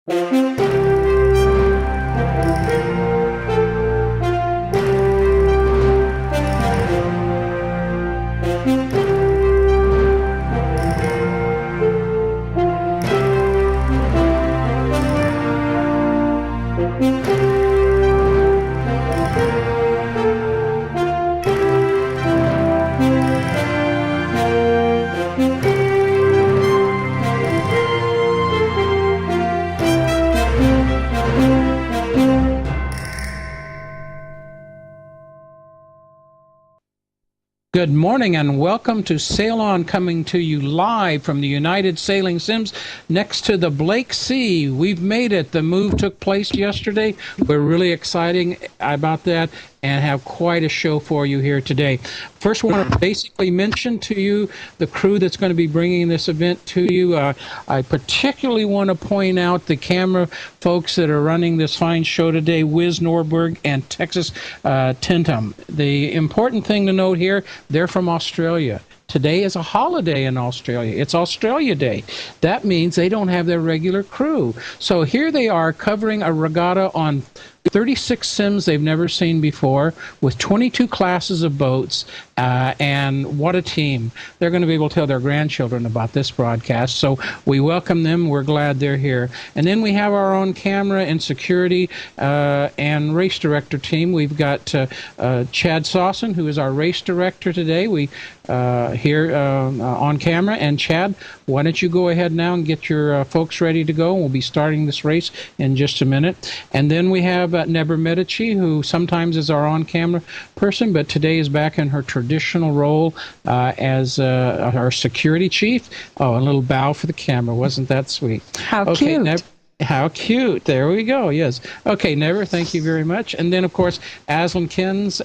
Good morning and welcome to Sail On, coming to you live from the United Sailing Sims next to the Blake Sea. We've made it. The move took place yesterday. We're really excited about that and have quite a show for you here today. First, I want to basically mention to you the crew that's going to be bringing this event to you. I particularly want to point out the camera folks that are running this fine show today, Wiz Norberg and Texas Tintum. The important thing to note here, they're from Australia. Today is a holiday in Australia. It's Australia Day. That means they don't have their regular crew. So here they are covering a regatta on 36 sims they've never seen before with 22 classes of boats, and what a team. They're going to be able to tell their grandchildren about this broadcast, so we welcome them. We're glad they're here. And then we have our own camera and security and race director team. We've got Chad Sawson, who is our race director today. We here on camera. And Chad, why don't you go ahead now and get your folks ready to go. We'll be starting this race in just a minute. And then we have Nebra Medici, who sometimes is our on-camera person, but today is back in her traditional role as our security chief. Oh, a little bow for the camera. Wasn't that sweet? How cute. How cute. There we go. Yes. Okay, Nebra, thank you very much. And then, of course, Aslan Kins,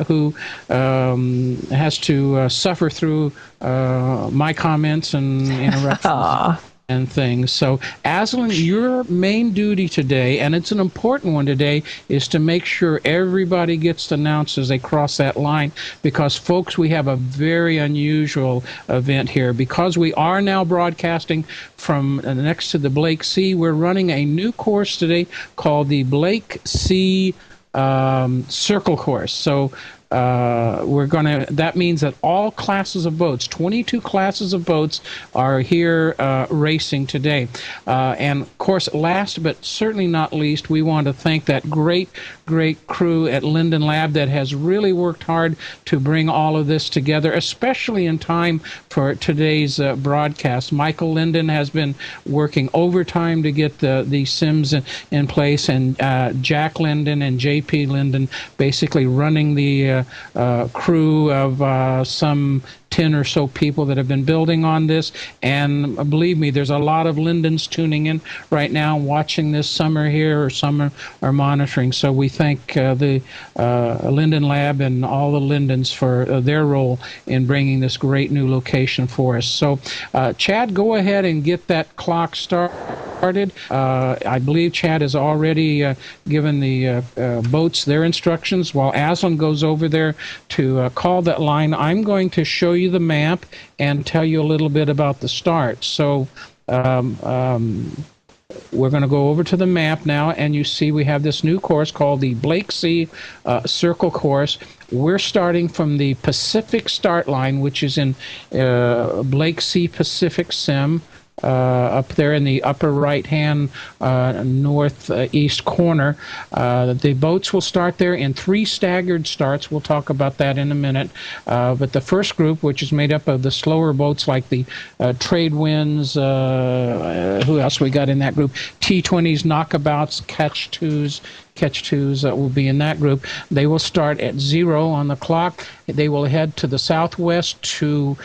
who has to suffer through my comments and interruptions. And things. So, Aslan, your main duty today, and it's an important one today, is to make sure everybody gets announced as they cross that line, because, folks, we have a very unusual event here. Because we are now broadcasting from next to the Blake Sea, we're running a new course today called the Blake Sea Circle Course. So, that means that all classes of boats, 22 classes of boats, are here racing today. And of course, last but certainly not least, we want to thank that great crew at Linden Lab that has really worked hard to bring all of this together, especially in time for today's broadcast. Michael Linden has been working overtime to get the sims in place, and Jack Linden and JP Linden basically running the crew of some 10 or so people that have been building on this. And believe me, there's a lot of Lindens tuning in right now, watching this. Some are here, or some are monitoring. So we thank the Linden Lab and all the Lindens for their role in bringing this great new location for us. So Chad, go ahead and get that clock started. I believe Chad has already given the boats their instructions. While Aslan goes over there to call that line, I'm going to show you the map and tell you a little bit about the start. So we're going to go over to the map now, and you see we have this new course called the Blake Sea Circle Course. We're starting from the Pacific start line, which is in Blake Sea Pacific Sim. Up there in the upper right-hand northeast corner. The boats will start there in 3 staggered starts. We'll talk about that in a minute. But the first group, which is made up of the slower boats like the Trade Winds, who else we got in that group? T20s, Knockabouts, Catch 2s will be in that group. They will start at 0 on the clock. They will head to the southwest to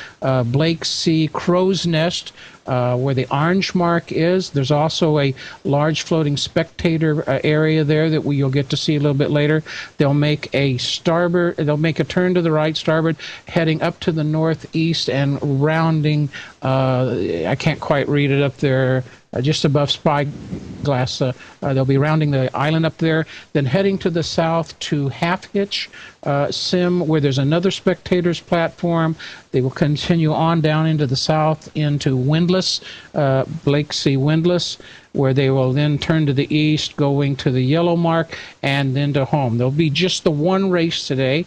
Blake Sea Crow's Nest, where the orange mark is. There's also a large floating spectator area there that you'll get to see a little bit later. They'll make a turn to the right starboard, heading up to the northeast and rounding, I can't quite read it up there, just above Spyglass. They'll be rounding the island up there, then heading to the south to Half Hitch Sim, where there's another spectator's platform. They will continue on down into the south into Windlass, Blake Sea Windlass. where they will then turn to the east, going to the yellow mark, and then to home. There'll be just the one race today,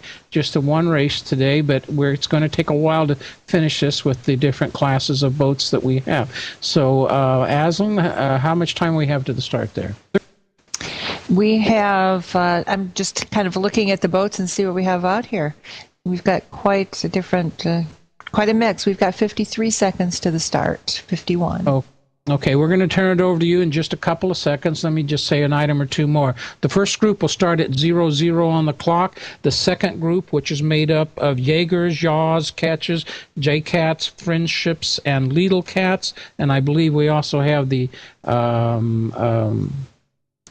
but it's going to take a while to finish this with the different classes of boats that we have. So, Aslan, how much time we have to the start there? We have, I'm just kind of looking at the boats and see what we have out here. We've got quite a mix. We've got 53 seconds to the start, 51. Oh, okay. We're going to turn it over to you in just a couple of seconds. Let me just say an item or two more. The first group will start at 00 on the clock. The second group, which is made up of Jaegers, Yaws, Ketches, J-Cats, Friendships, and Lidl Cats, and I believe we also have the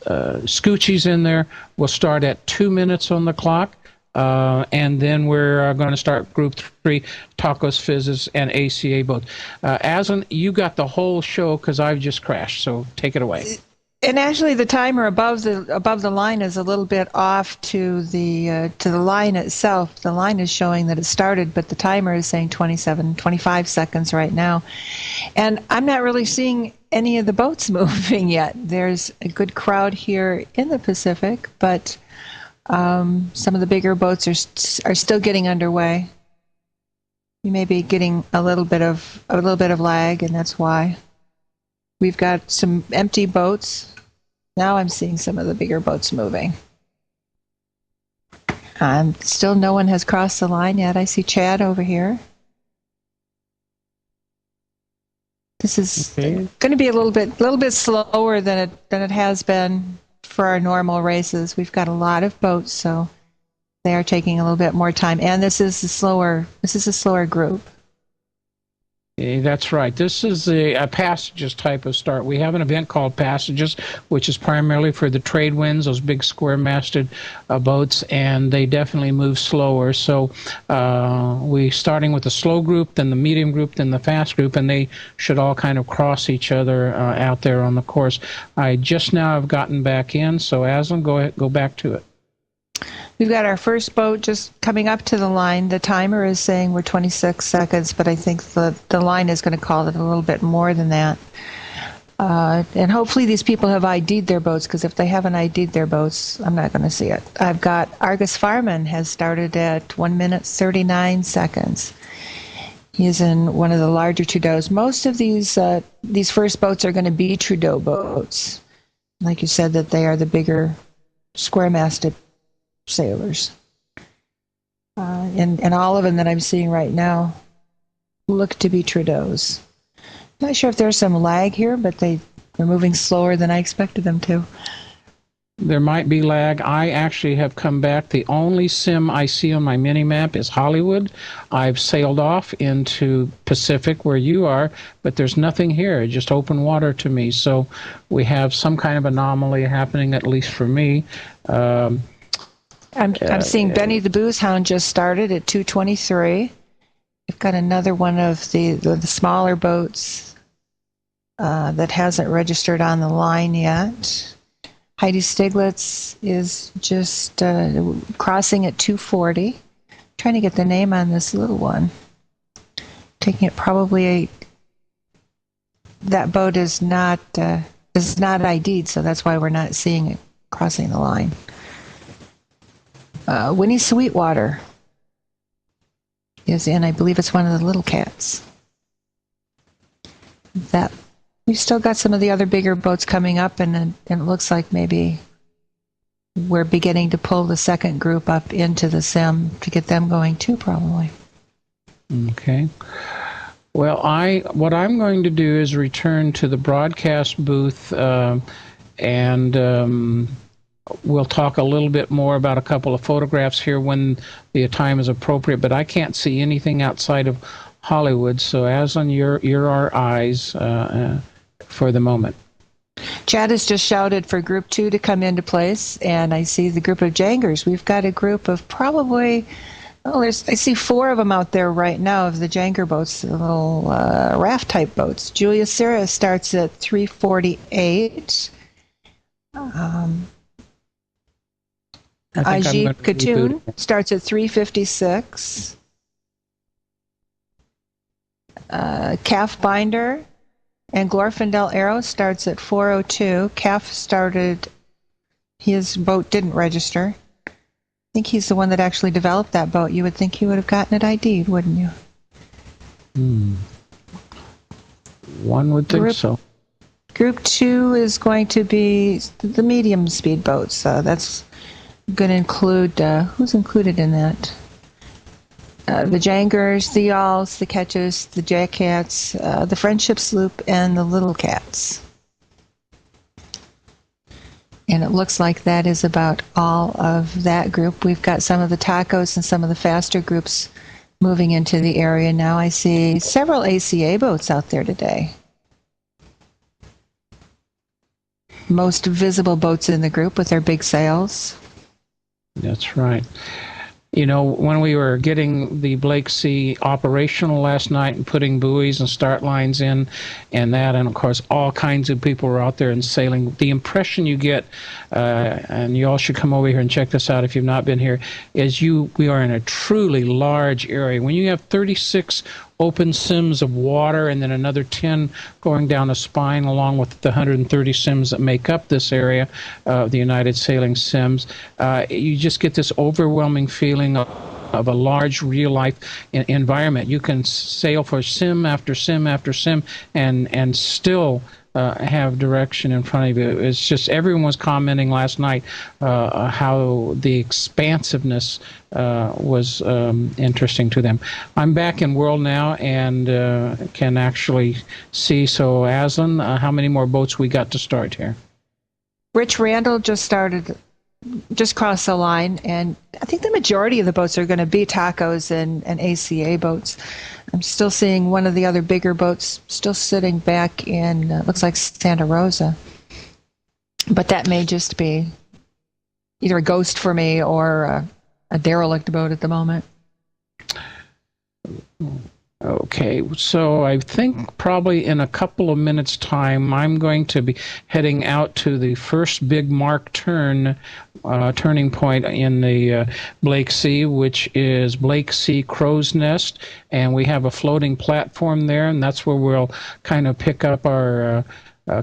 Scoochies in there, will start at 2 minutes on the clock. And then we're going to start Group 3, Tacos, Fizzes, and ACA both. Aslan, you got the whole show because I've just crashed, so take it away. And actually, the timer above the line is a little bit off to the line itself. The line is showing that it started, but the timer is saying 25 seconds right now. And I'm not really seeing any of the boats moving yet. There's a good crowd here in the Pacific, but some of the bigger boats are still getting underway. You may be getting a little bit of lag, and that's why. We've got some empty boats. Now I'm seeing some of the bigger boats moving. Still no one has crossed the line yet. I see Chad over here. This is going to be a little bit slower than it has been for our normal races. We've got a lot of boats, so they are taking a little bit more time. And this is a slower group. That's right. This is a passages type of start. We have an event called Passages, which is primarily for the trade winds, those big square-masted boats, and they definitely move slower. So we're starting with the slow group, then the medium group, then the fast group, and they should all kind of cross each other out there on the course. I just now have gotten back in, so Aslan, go back to it. We've got our first boat just coming up to the line. The timer is saying we're 26 seconds, but I think the line is going to call it a little bit more than that. And hopefully these people have ID'd their boats, because if they haven't ID'd their boats, I'm not going to see it. I've got Argus Farman has started at 1 minute 39 seconds. He's in one of the larger Trudeaus. Most of these first boats are going to be Trudeau boats. Like you said, that they are the bigger square-masted sailors. And all of them that I'm seeing right now look to be Trudeaus. Not sure if there's some lag here, but they're moving slower than I expected them to. There might be lag. I actually have come back. The only sim I see on my mini-map is Hollywood. I've sailed off into Pacific where you are, but there's nothing here, just open water to me. So we have some kind of anomaly happening, at least for me. I'm seeing Benny the Booze Hound just started at 2:23. We've got another one of the smaller boats that hasn't registered on the line yet. Heidi Stiglitz is just crossing at 2:40. Trying to get the name on this little one. Taking it probably that boat is not ID'd, so that's why we're not seeing it crossing the line. Winnie Sweetwater is in, I believe it's one of the little cats. That we've still got some of the other bigger boats coming up, and it looks like maybe we're beginning to pull the second group up into the sim to get them going too, probably. Okay. Well, what I'm going to do is return to the broadcast booth and we'll talk a little bit more about a couple of photographs here when the time is appropriate, but I can't see anything outside of Hollywood. So, Aslan, you're our eyes for the moment. Chad has just shouted for Group 2 to come into place, and I see the group of Jangers. We've got a group of probably, I see 4 of them out there right now of the Janger boats, the little raft-type boats. Julia Serra starts at 3:48. Ajit Khatun starts at 3:56. Calf Binder And Glorfindel Arrow starts at 4:02. Calf started, his boat didn't register. I think he's the one that actually developed that boat. You would think he would have gotten it ID'd, wouldn't you? One would think so. Group 2 is going to be the medium speed boats. That's going to include, who's included in that? The Jangers, the Yawls, the Ketches, the Jackcats, the Friendship Sloop, and the Little Cats. And it looks like that is about all of that group. We've got some of the tacos and some of the faster groups moving into the area now. I see several ACA boats out there today. Most visible boats in the group with their big sails. That's right. You know, when we were getting the Blake Sea operational last night and putting buoys and start lines in and that, and of course all kinds of people were out there and sailing, the impression you get, and you all should come over here and check this out if you've not been here, is we are in a truly large area. When you have 36 open sims of water and then another 10 going down a spine along with the 130 sims that make up this area of the United Sailing Sims, you just get this overwhelming feeling of a large real-life environment. You can sail for sim after sim after sim and still have direction in front of you. It's just, everyone was commenting last night how the expansiveness was interesting to them. I'm back in World now and can actually see. So, Aslan, how many more boats we got to start here? Rich Randall just crossed the line, and I think the majority of the boats are going to be tacos and ACA boats. I'm still seeing one of the other bigger boats still sitting back in, looks like Santa Rosa. But that may just be either a ghost for me or a derelict boat at the moment. Okay, so I think probably in a couple of minutes' time, I'm going to be heading out to the first big mark turning point in the Blake Sea, which is Blake Sea Crow's Nest, and we have a floating platform there, and that's where we'll kind of pick up our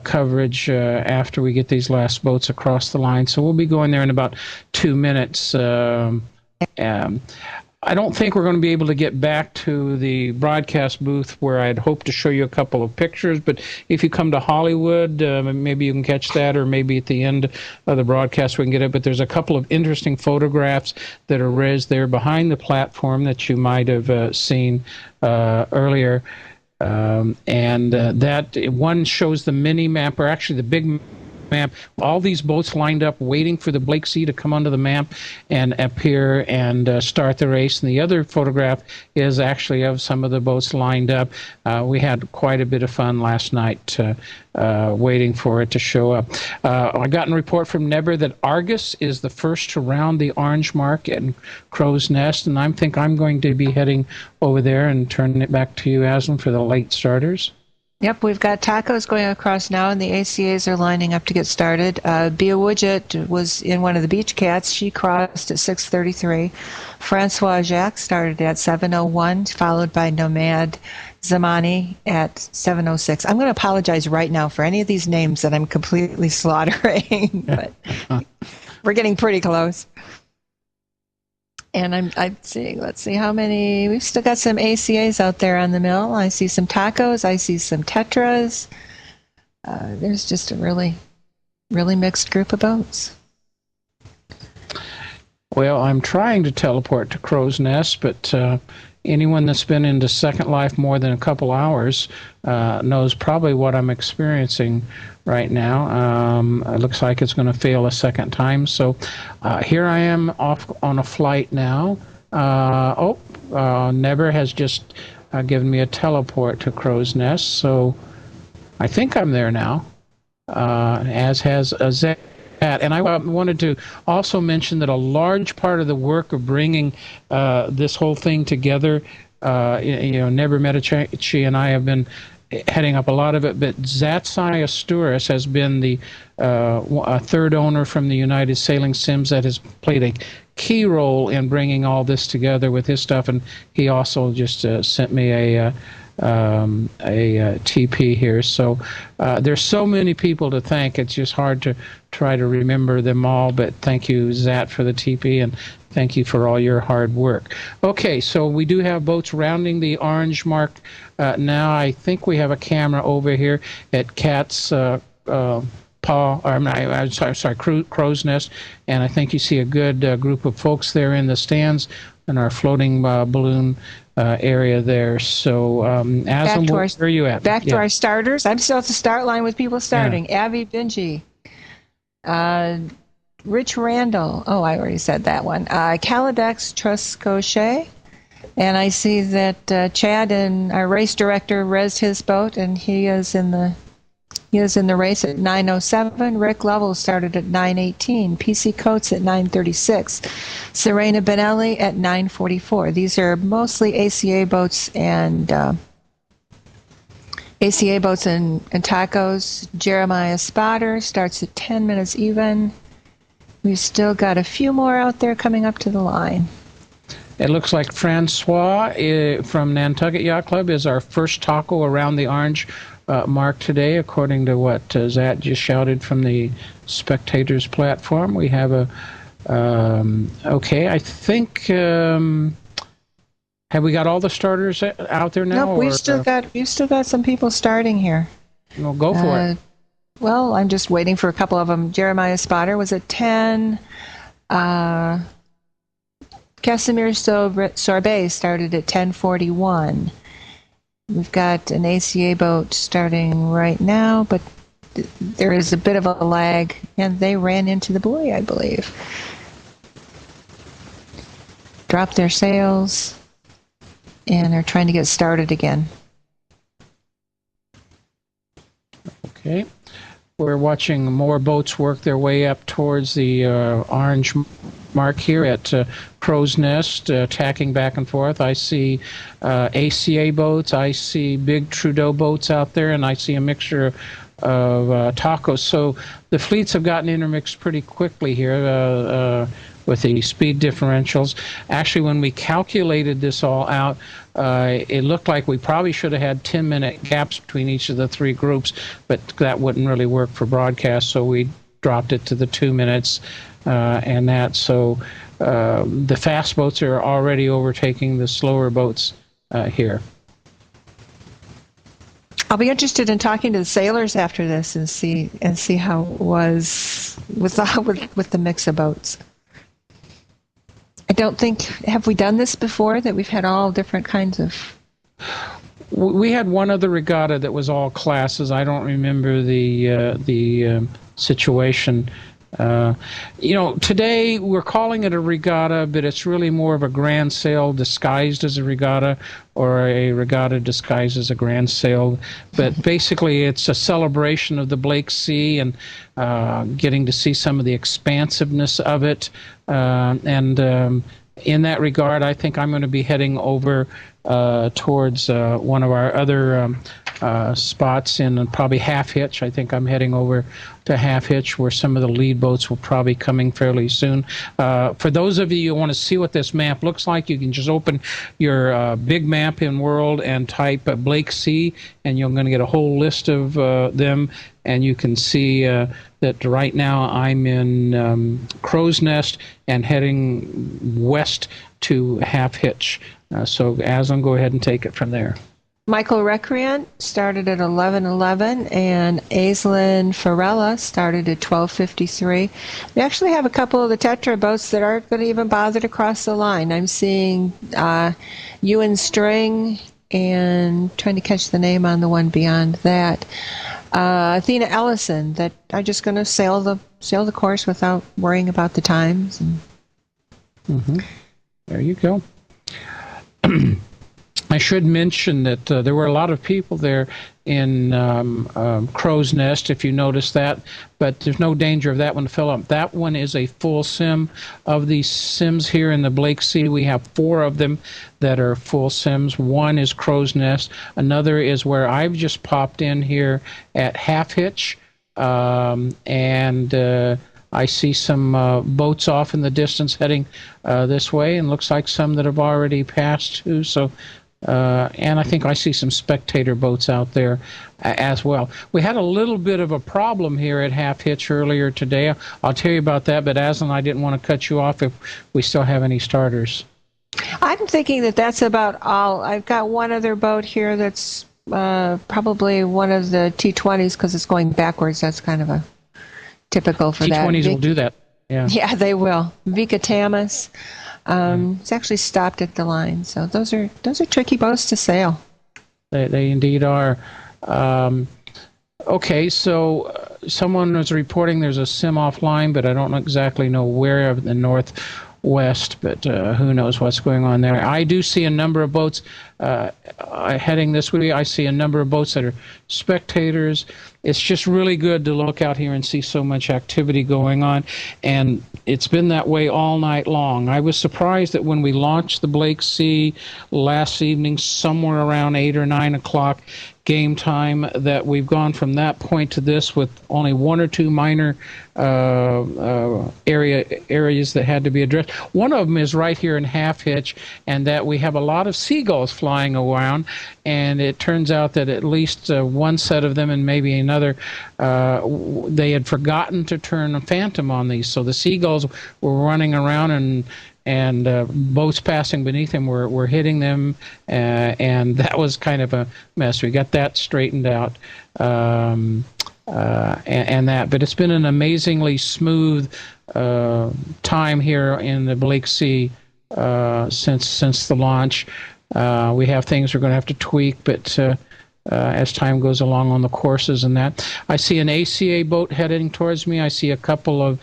coverage after we get these last boats across the line. So we'll be going there in about 2 minutes. I don't think we're going to be able to get back to the broadcast booth where I'd hoped to show you a couple of pictures, but if you come to Hollywood, maybe you can catch that, or maybe at the end of the broadcast we can get it. But there's a couple of interesting photographs that are raised there behind the platform that you might have seen earlier. That one shows the mini map, or actually the big map, all these boats lined up waiting for the Blake Sea to come onto the map and appear and start the race. And the other photograph is actually of some of the boats lined up. We had quite a bit of fun last night waiting for it to show up. I got a report from Neber that Argus is the first to round the orange mark at Crow's Nest, and I think I'm going to be heading over there and turning it back to you, Aslan, for the late starters. Yep, we've got tacos going across now, and the ACAs are lining up to get started. Bia Widget was in one of the Beach Cats. She crossed at 6:33. Francois Jacques started at 7:01, followed by Nomad Zamani at 7:06. I'm going to apologize right now for any of these names that I'm completely slaughtering, but we're getting pretty close. And I'm seeing, let's see how many, we've still got some ACAs out there on the mill. I see some tacos, I see some tetras. There's just a really, really mixed group of boats. Well, I'm trying to teleport to Crow's Nest, but anyone that's been into Second Life more than a couple hours knows probably what I'm experiencing right now. It looks like it's going to fail a second time. So here I am off on a flight now. Never has just given me a teleport to Crow's Nest. So I think I'm there now, as has Azet. And I wanted to also mention that a large part of the work of bringing this whole thing together, Neber Medici and I have been heading up a lot of it, but Zatsai Astouris has been the a third owner from the United Sailing Sims that has played a key role in bringing all this together with his stuff, and he also just sent me a TP here. So there's so many people to thank. It's just hard to try to remember them all. But thank you, Zat, for the TP, and thank you for all your hard work. Okay, so we do have boats rounding the orange mark now. I think we have a camera over here at Cat's Paw, or I'm sorry, Crow's Nest, and I think you see a good group of folks there in the stands in our floating balloon area there. So, Aslan, where are you at? Back to our starters. I'm still at the start line with people starting. Yeah. Avi Binji, Rich Randall. Oh, I already said that one. Caladex Truscochet. And I see that Chad and our race director rezzed his boat, and he is in the race at 9:07. Rick Lovell started at 9:18. PC Coates at 9:36. Serena Benelli at 9:44. These are mostly ACA boats and tacos. Jeremiah Spotter starts at 10 minutes even. We've still got a few more out there coming up to the line. It looks like Francois from Nantucket Yacht Club is our first taco around the orange mark today, according to what Zat just shouted from the spectators platform. We have a okay, I think have we got all the starters out there now? Nope, we've still got some people starting here. Well, go for it. Well, I'm just waiting for a couple of them. Jeremiah Spotter was at 10. Casimir Sorbet started at 10:41. We've got an ACA boat starting right now, but there is a bit of a lag, and they ran into the buoy, I believe. Dropped their sails, and they're trying to get started again. Okay. We're watching more boats work their way up towards the orange mark here at Crow's Nest, tacking back and forth. I see ACA boats, I see big Trudeau boats out there, and I see a mixture of tacos. So the fleets have gotten intermixed pretty quickly here with the speed differentials. Actually, when we calculated this all out, it looked like we probably should have had 10-minute gaps between each of the three groups, but that wouldn't really work for broadcast, so we dropped it to the 2 minutes and that. So the fast boats are already overtaking the slower boats here. I'll be interested in talking to the sailors after this and see how it was with the mix of boats. I don't think, have we done this before, that we've had all different kinds of... We had one other regatta that was all classes. I don't remember the situation. Today we're calling it a regatta, but it's really more of a grand sail disguised as a regatta, or a regatta disguised as a grand sail. But basically it's a celebration of the Blake Sea and getting to see some of the expansiveness of it. In that regard, I think I'm going to be heading over towards one of our other spots in probably Half Hitch. I think I'm heading over to Half Hitch, where some of the lead boats will probably be coming fairly soon. For those of you who want to see what this map looks like, you can just open your big map in World and type Blake Sea, and you're going to get a whole list of them. And you can see that right now I'm in Crow's Nest and heading west to Half Hitch. So Aslan, go ahead and take it from there. Michael Recreant started at 11:11, and Aislinn Farella started at 12:53. We actually have a couple of the Tetra boats that aren't going to even bother to cross the line. I'm seeing Ewan String and trying to catch the name on the one beyond that. Athena Ellison, that are just going to sail the course without worrying about the times. There you go. I should mention that there were a lot of people there in Crow's Nest, if you notice that, but there's no danger of that one to fill up. That one is a full sim. Of these sims here in the Blake Sea, we have 4 of them that are full sims. One is Crow's Nest. Another is where I've just popped in here at Half Hitch, and I see some boats off in the distance heading this way, and looks like some that have already passed too. So and I think I see some spectator boats out there as well. We had a little bit of a problem here at Half Hitch earlier today. I'll tell you about that, but Aslan, I didn't want to cut you off if we still have any starters. I'm thinking that that's about all. I've got one other boat here that's probably one of the T20s because it's going backwards. That's kind of a typical for that. T20s will do that. Yeah. Yeah, they will. Vika Tamas. It's actually stopped at the line. So those are tricky boats to sail. They indeed are. Okay, so someone was reporting there's a sim offline, but I don't exactly know where of the northwest, but who knows what's going on there. I do see a number of boats heading this way. I see a number of boats that are spectators. It's just really good to look out here and see so much activity going on, and it's been that way all night long. I was surprised that when we launched the Blake Sea last evening, somewhere around 8 or 9 o'clock game time, that we've gone from that point to this with only one or two minor areas that had to be addressed. One of them is right here in Half Hitch, and that we have a lot of seagulls flying around, and it turns out that at least one set of them and maybe another, they had forgotten to turn a phantom on these, so the seagulls were running around and boats passing beneath them were hitting them, and that was kind of a mess. We got that straightened out, and that. But it's been an amazingly smooth time here in the Blake Sea since the launch. We have things we're going to have to tweak, but as time goes along on the courses and that. I see an ACA boat heading towards me. I see a couple of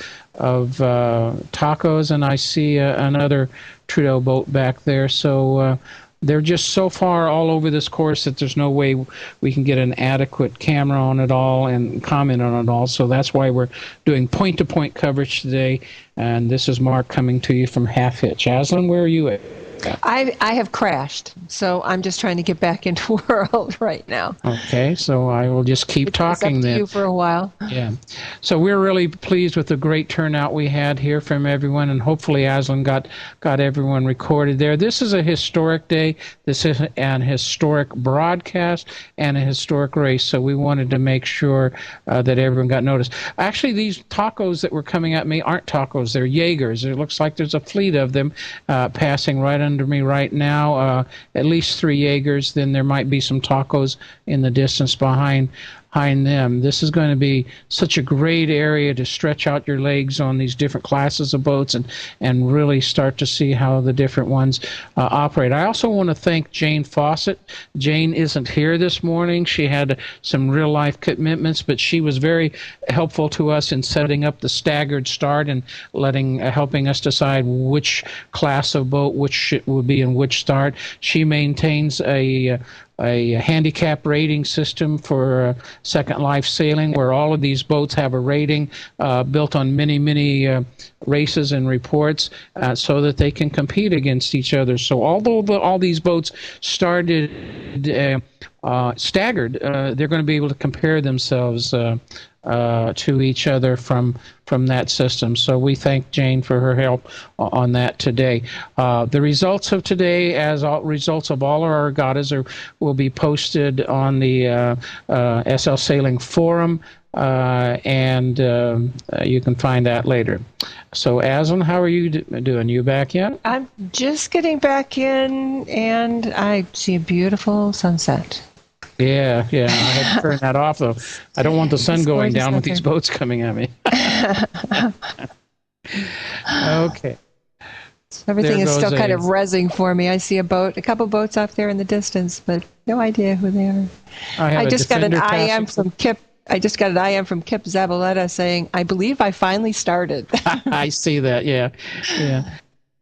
tacos, and I see another Trudeau boat back there. So they're just so far all over this course that there's no way we can get an adequate camera on it all and comment on it all. So that's why we're doing point-to-point coverage today. And this is Mark coming to you from Half Hitch. Aslan, where are you at? I have crashed, so I'm just trying to get back into world right now. Okay, so I will just keep talking then. You for a while. Yeah, so we're really pleased with the great turnout we had here from everyone, and hopefully Aslan got everyone recorded there. This is a historic day. This is an historic broadcast and a historic race, so we wanted to make sure that everyone got noticed. Actually, these tacos that were coming at me aren't tacos; they're Jaegers. It looks like there's a fleet of them passing right under me right now, at least 3 Jaegers. Then there might be some tacos in the distance behind them. This is going to be such a great area to stretch out your legs on these different classes of boats and really start to see how the different ones operate. I also want to thank Jane Fawcett. Jane isn't here this morning. She had some real life commitments, but she was very helpful to us in setting up the staggered start and helping us decide which class of boat which would be in which start. She maintains a handicap rating system for Second Life Sailing, where all of these boats have a rating built on many races and reports so that they can compete against each other. So although all these boats started staggered, they're going to be able to compare themselves to each other from that system. So we thank Jane for her help on that today. The results of today, as results of all our regattas, will be posted on the SL Sailing Forum, and you can find that later. So, Aslan, how are you doing? You back yet? I'm just getting back in, and I see a beautiful sunset. Yeah, I had to turn that off, though. I don't want the sun going down with these boats coming at me. Okay. Everything is still kind of rezzing for me. I see a couple boats off there in the distance, but no idea who they are. I just got an IM from Kip. I just got an IM from Kip Zabaleta saying, "I believe I finally started." I see that. Yeah.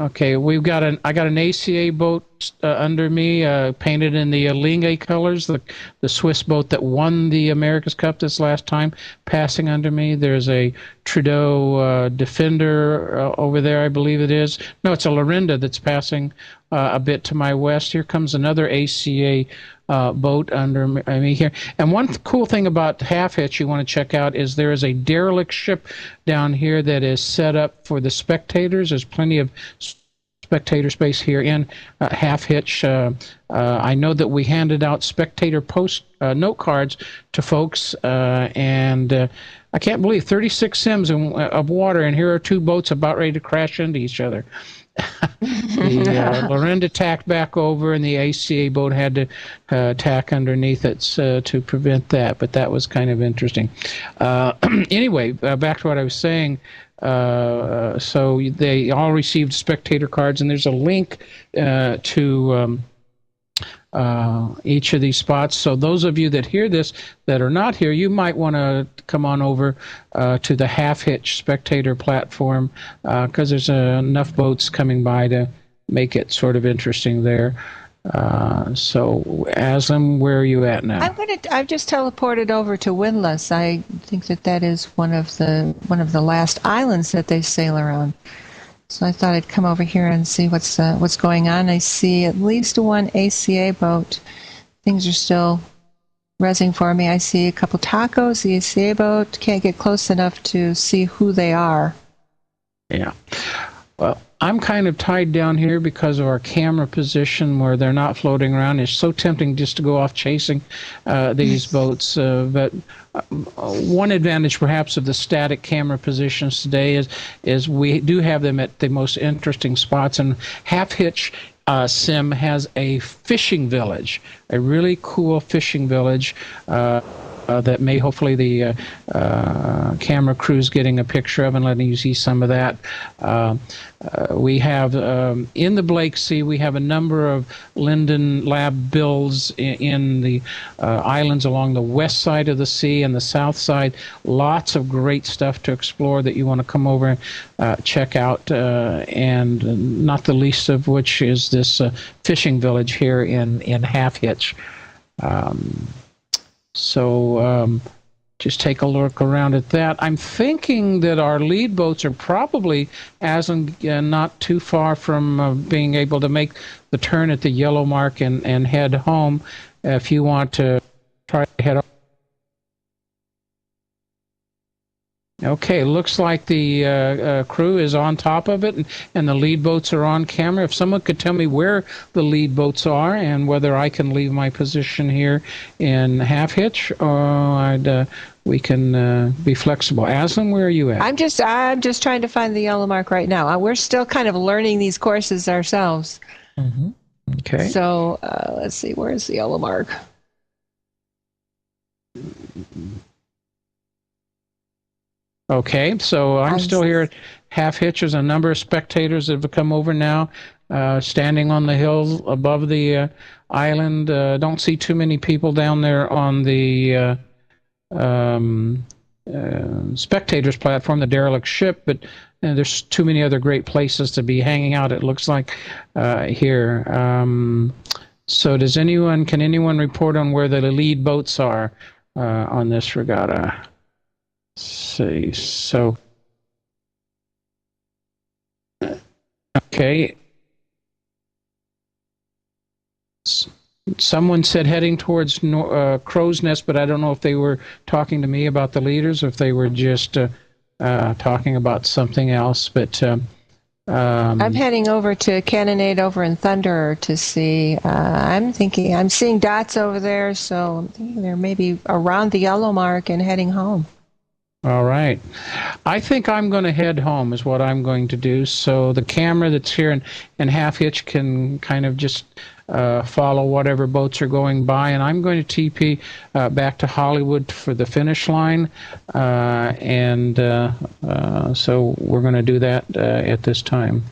Okay, I got an ACA boat under me, painted in the Linge colors, the Swiss boat that won the America's Cup this last time, passing under me. There's a Trudeau Defender over there, I believe it is. No, it's a Lorinda that's passing a bit to my west. Here comes another ACA boat under me here. And one cool thing about Half Hitch you want to check out is there is a derelict ship down here that is set up for the spectators. There's plenty of spectator space here in Half Hitch. I know that we handed out spectator post note cards to folks, and I can't believe 36 sims of water, and here are two boats about ready to crash into each other. The Lorinda tacked back over, and the ACA boat had to tack underneath it to prevent that. But that was kind of interesting. Anyway, back to what I was saying. So they all received spectator cards, and there's a link to each of these spots. So those of you that hear this that are not here, you might want to come on over to the Half Hitch spectator platform, because there's enough boats coming by to make it sort of interesting there. So Aslam, where are you at now? I've just teleported over to Windlass. I think that is one of the last islands that they sail around. So I thought I'd come over here and see what's going on. I see at least one ACA boat. Things are still rezzing for me. I see a couple tacos. The ACA boat, can't get close enough to see who they are. Yeah. Well, I'm kind of tied down here because of our camera position where they're not floating around. It's so tempting just to go off chasing these boats. But one advantage perhaps of the static camera positions today is we do have them at the most interesting spots. And Half Hitch Sim has a fishing village, a really cool fishing village that may hopefully the camera crew's getting a picture of and letting you see some of that. We have in the Blake Sea, we have a number of Linden Lab builds in the islands along the west side of the sea and the south side. Lots of great stuff to explore that you want to come over and check out, and not the least of which is this fishing village here in Half Hitch. So just take a look around at that. I'm thinking that our lead boats are probably not too far from being able to make the turn at the yellow mark and head home. If you want to try to head. Okay, looks like the crew is on top of it, and the lead boats are on camera. If someone could tell me where the lead boats are and whether I can leave my position here in Half Hitch, or we can be flexible. Aslan, where are you at? I'm just trying to find the yellow mark right now. We're still kind of learning these courses ourselves. Mm-hmm. Okay. So let's see, where's the yellow mark? Okay, so I'm still here at Half Hitch. There's a number of spectators that have come over now, standing on the hill above the island. Don't see too many people down there on the spectators platform, the derelict ship, but there's too many other great places to be hanging out, it looks like, here. So can anyone report on where the lead boats are on this regatta? See, so okay. Someone said heading towards Crow's Nest, but I don't know if they were talking to me about the leaders or if they were just talking about something else. But I'm heading over to Cannonade over in Thunder to see. I'm seeing dots over there, so I'm thinking they're maybe around the yellow mark and heading home. All right. I think I'm going to head home is what I'm going to do. So the camera that's here in Half Hitch can kind of just follow whatever boats are going by. And I'm going to TP back to Hollywood for the finish line. So we're going to do that at this time.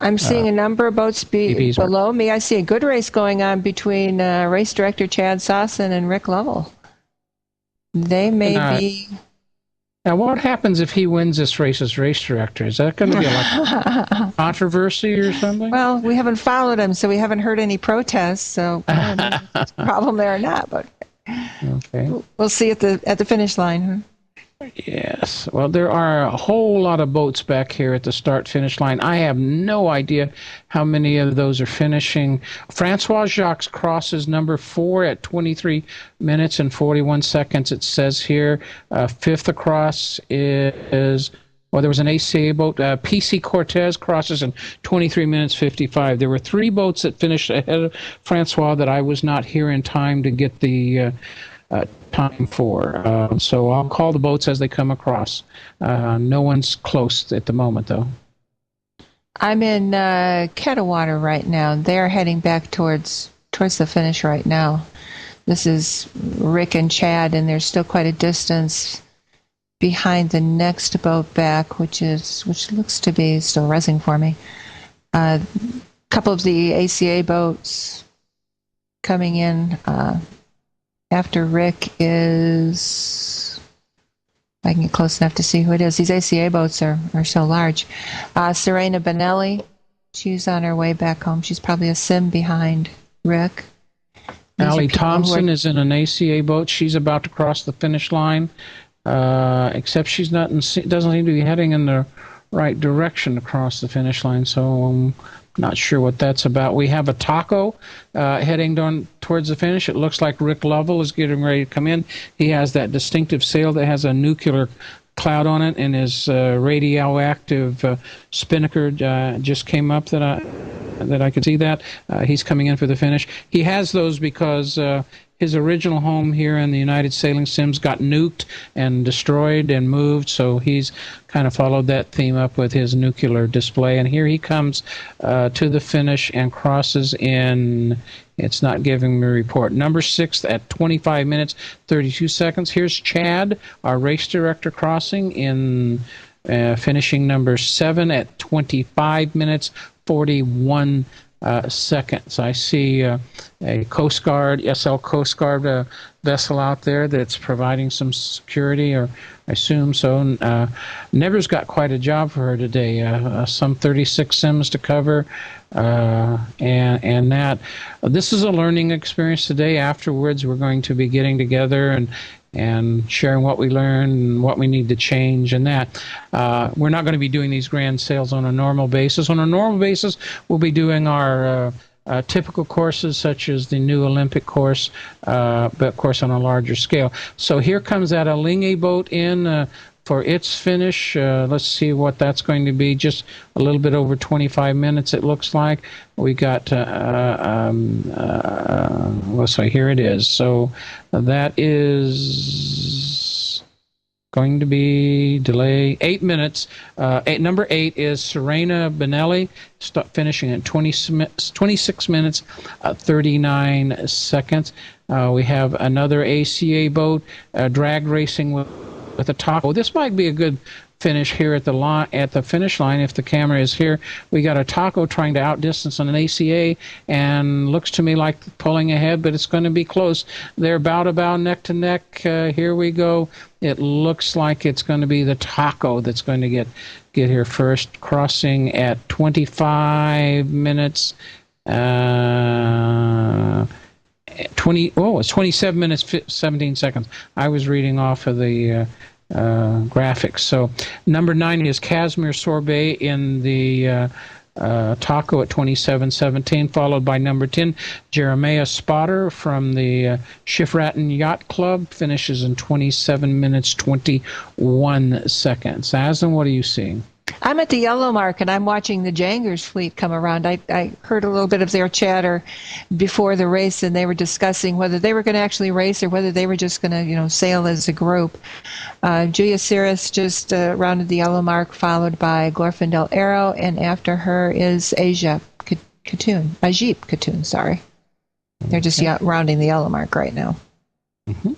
I'm seeing a number of boats below me. I see a good race going on between race director Chad Sossin and Rick Lovell. They may be. Now, what happens if he wins this race as race director? Is that going to be like controversy or something? Well, we haven't followed him, so we haven't heard any protests. So I don't know if it's a problem there or not, but okay, we'll see at the finish line. Huh? Yes. Well, there are a whole lot of boats back here at the start-finish line. I have no idea how many of those are finishing. Francois Jacques crosses number 4 at 23 minutes and 41 seconds, it says here. Fifth across is Well, there was an ACA boat. PC Cortez crosses in 23 minutes 55. There were 3 boats that finished ahead of Francois that I was not here in time to get the time for. So I'll call the boats as they come across. No one's close at the moment, though. I'm in Kettawater right now. They're heading back towards the finish right now. This is Rick and Chad, and there's still quite a distance behind the next boat back, which looks to be still resing for me. A couple of the ACA boats coming in after Rick is, if I can get close enough to see who it is. These ACA boats are so large. Serena Benelli, she's on her way back home. She's probably a sim behind Rick. Allie Thompson is in an ACA boat. She's about to cross the finish line. Except she's not doesn't seem to be heading in the right direction across the finish line, so I'm not sure what that's about. We have a taco heading down towards the finish. It looks like Rick Lovell is getting ready to come in. He has that distinctive sail that has a nuclear cloud on it, and his radioactive spinnaker just came up that I could see that. He's coming in for the finish. He has those because his original home here in the United Sailing Sims got nuked and destroyed and moved, so he's kind of followed that theme up with his nuclear display. And here he comes to the finish and crosses in, it's not giving me a report, number 6 at 25 minutes, 32 seconds. Here's Chad, our race director, crossing in finishing number 7 at 25 minutes, 41 seconds. I see a Coast Guard, SL Coast Guard vessel out there that's providing some security, or I assume so. Never's got quite a job for her today. Some 36 sims to cover, and that. This is a learning experience today. Afterwards, we're going to be getting together and sharing what we learned and what we need to change, and that. We're not going to be doing these grand sails on a normal basis. On a normal basis, we'll be doing our typical courses, such as the new Olympic course, but of course on a larger scale. So here comes that Alinge boat in for its finish. Let's see what that's going to be. Just a little bit over 25 minutes, it looks like. We got, well, so here it is. So that is going to be delay 8 minutes. Number 8 is Serena Benelli, finishing at 26 minutes, 39 seconds. We have another ACA boat, drag racing with a taco. This might be a good finish here at the finish line if the camera is here. We got a taco trying to outdistance on an ACA, and looks to me like pulling ahead, but it's going to be close. They're bow to bow, neck to neck. Here we go. It looks like it's going to be the taco that's going to get here first, crossing at 25 minutes. It's 27 minutes 17 seconds. I was reading off of the graphics. So number 9 is Casimir Sorbet in the taco at 27:17, followed by number 10 Jeremiah Spotter from the Schiffratten Yacht Club, finishes in 27 minutes 21 seconds. Aslan, what are you seeing? I'm at the Yellow Mark, and I'm watching the Jangers fleet come around. I heard a little bit of their chatter before the race, and they were discussing whether they were going to actually race or whether they were just going to, sail as a group. Julia Cirrus just rounded the Yellow Mark, followed by Glorfindel Arrow, and after her is Ajip Khatun, sorry. They're just rounding the Yellow Mark right now. Mm-hmm.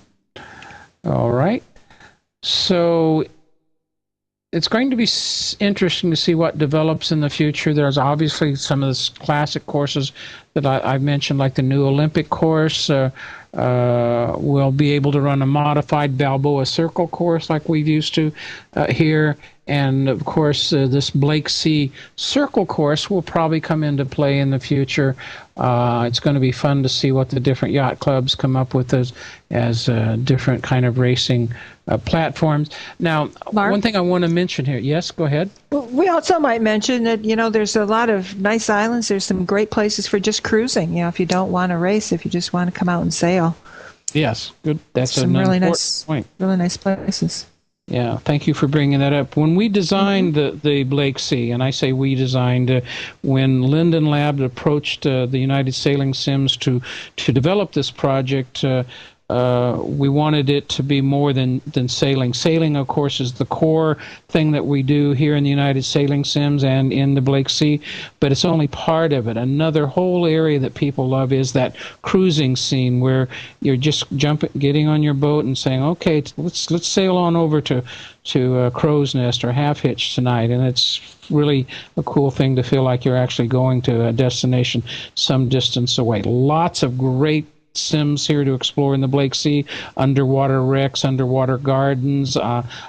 All right. So it's going to be interesting to see what develops in the future. There's obviously some of the classic courses that I've mentioned, like the new Olympic course. We'll be able to run a modified Balboa Circle course like we've used to here. And, of course, this Blake Sea Circle course will probably come into play in the future. It's going to be fun to see what the different yacht clubs come up with as different kind of racing platforms. Now, Mark? One thing I want to mention here. Yes, go ahead. Well, we also might mention that, there's a lot of nice islands. There's some great places for just cruising, if you don't want to race, if you just want to come out and sail. Yes, good. That's some an really important nice point. Really nice places. Yeah, thank you for bringing that up. When we designed the Blake Sea, and I say we designed, when Linden Lab approached the United Sailing Sims to develop this project, we wanted it to be more than sailing. Sailing, of course, is the core thing that we do here in the United Sailing Sims and in the Blake Sea, but it's only part of it. Another whole area that people love is that cruising scene where you're just getting on your boat and saying, "Okay, let's sail on over to Crow's Nest or Half Hitch tonight," and it's really a cool thing to feel like you're actually going to a destination some distance away. Lots of great sims here to explore in the Blake Sea, underwater wrecks, underwater gardens,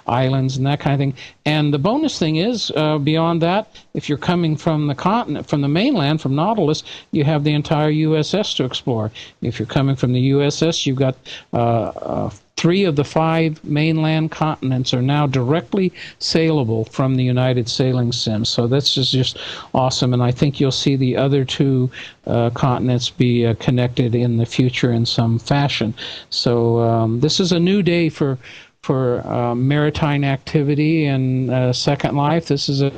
islands, and that kind of thing. And the bonus thing is, beyond that, if you're coming from the continent, from the mainland, from Nautilus, you have the entire USS to explore. If you're coming from the USS, you've got 3 of the 5 mainland continents are now directly sailable from the United Sailing Sims. So that's just awesome, and I think you'll see the other 2 continents be connected in the future in some fashion. So this is a new day for maritime activity and Second Life. This is a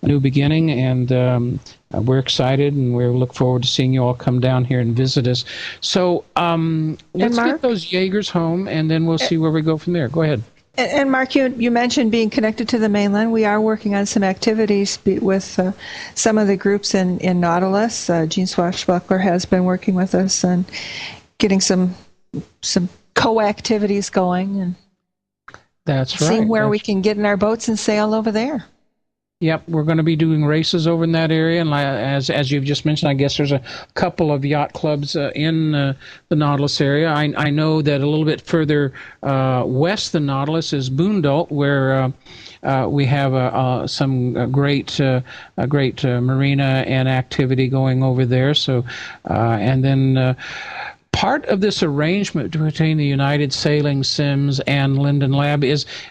new beginning, and we're excited, and we look forward to seeing you all come down here and visit us. So let's get those Jaegers home, and then we'll see where we go from there. Go ahead. And Mark, you mentioned being connected to the mainland. We are working on some activities with some of the groups in Nautilus. Gene Swashbuckler has been working with us and getting some co-activities going, and that's right. Seeing where we can get in our boats and sail over there. Yep, we're going to be doing races over in that area, and as you've just mentioned, I guess there's a couple of yacht clubs in the Nautilus area. I know that a little bit further west than Nautilus is Boondolt, where we have some great marina and activity going over there. So, and then. Part of this arrangement between the United Sailing Sims and Linden Lab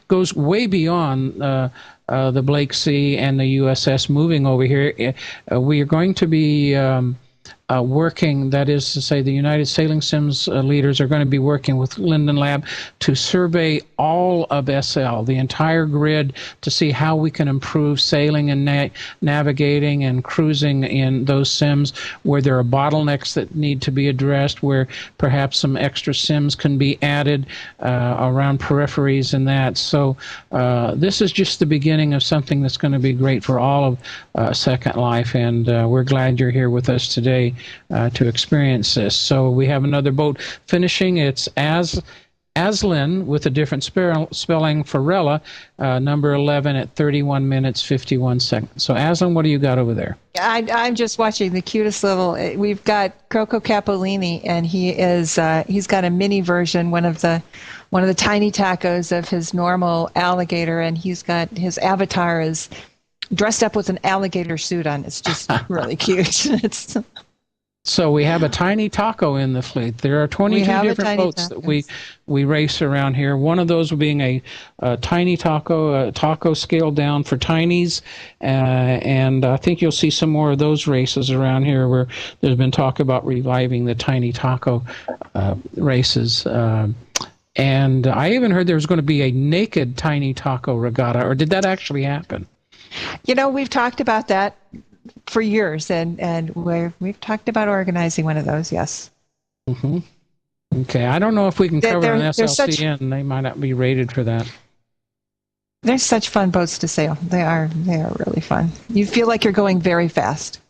goes way beyond the Blake Sea and the USS moving over here. We are going to be working, that is to say, the United Sailing Sims leaders are going to be working with Linden Lab to survey all of SL, the entire grid, to see how we can improve sailing and navigating and cruising in those sims, where there are bottlenecks that need to be addressed, where perhaps some extra sims can be added around peripheries and that. So this is just the beginning of something that's going to be great for all of Second Life, and we're glad you're here with us today to experience this. So we have another boat finishing. It's Aslin with a different spelling, Farella, number 11 at 31 minutes 51 seconds. So Aslin, what do you got over there? I'm just watching the cutest little. We've got Croco Capolini, and he's got a mini version, one of the tiny tacos of his normal alligator, and he's got his avatar is dressed up with an alligator suit on. It's just really cute. So we have a tiny taco in the fleet. There are 22 different boats that we race around here. One of those being a tiny taco, a taco scaled down for tinies, and I think you'll see some more of those races around here, where there's been talk about reviving the tiny taco races. And I even heard there was going to be a naked tiny taco regatta, or did that actually happen? You know, we've talked about that for years, and we've talked about organizing one of those. Yes. Mm-hmm. Okay, I don't know if we can cover an SLCN. They might not be rated for that. They're such fun boats to sail. They are really fun. You feel like you're going very fast.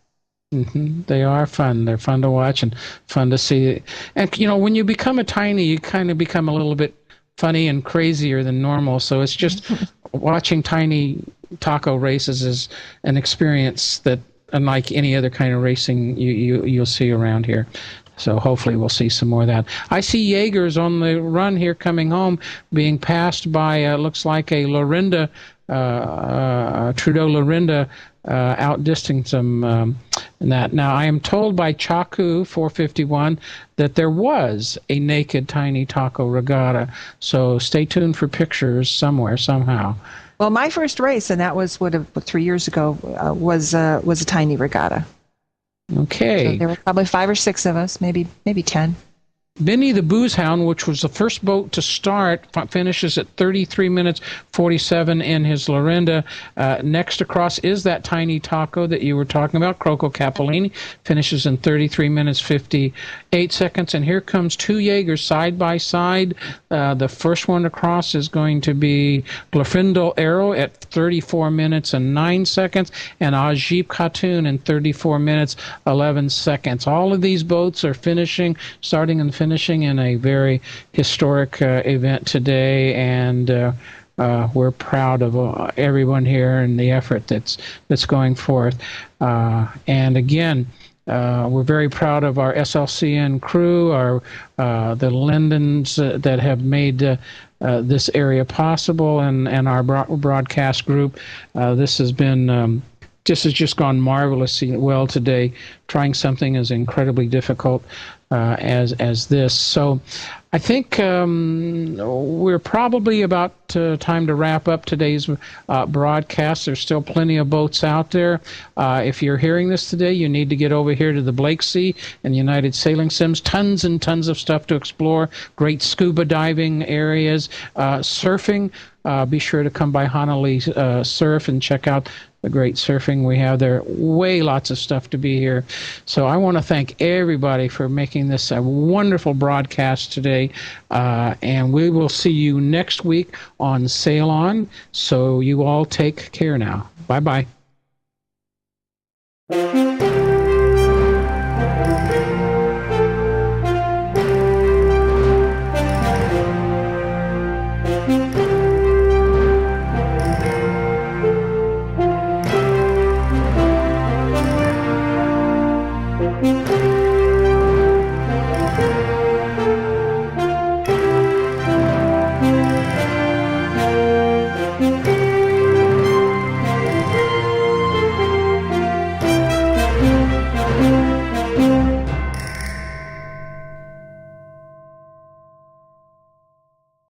Mm-hmm. They are fun. They're fun to watch and fun to see. And when you become a tiny, you kind of become a little bit funny and crazier than normal. So it's just watching tiny taco races is an experience that, unlike any other kind of racing you'll see around here. So hopefully we'll see some more of that. I see Jaegers on the run here coming home, being passed by looks like a Lorinda, Trudeau Lorinda, outdistancing them. And that. Now, I am told by Chaku 451 that there was a naked tiny taco regatta. So stay tuned for pictures somewhere, somehow. Well, my first race, and that was 3 years ago, was a tiny regatta. Okay. So there were probably 5 or 6 of us, maybe 10. Benny the Booze Hound, which was the first boat to start, finishes at 33 minutes 47 in his Lorinda. Next across is that Tiny Taco that you were talking about, Croco Capolini, finishes in 33 minutes 58 seconds. And here comes two Jaegers side by side. The first one across is going to be Glorfindel Arrow at 34 minutes and 9 seconds, and Ajib Khatun in 34 minutes 11 seconds. All of these boats are starting and finishing in a very historic event today, and we're proud of everyone here and the effort that's going forth. And again, we're very proud of our SLCN crew, the Lindens that have made this area possible, and our broadcast group. This has been just gone marvelously well today, trying something as incredibly difficult as this. So I think we're probably about time to wrap up today's broadcast. There's still plenty of boats out there. If you're hearing this today, you need to get over here to the Blake Sea and United Sailing Sims. Tons and tons of stuff to explore. Great scuba diving areas. Surfing. Be sure to come by Honolulu Surf and check out the great surfing we have there. Lots of stuff to be here. So I want to thank everybody for making this a wonderful broadcast today. And we will see you next week on Sail On. So you all take care now. Bye-bye.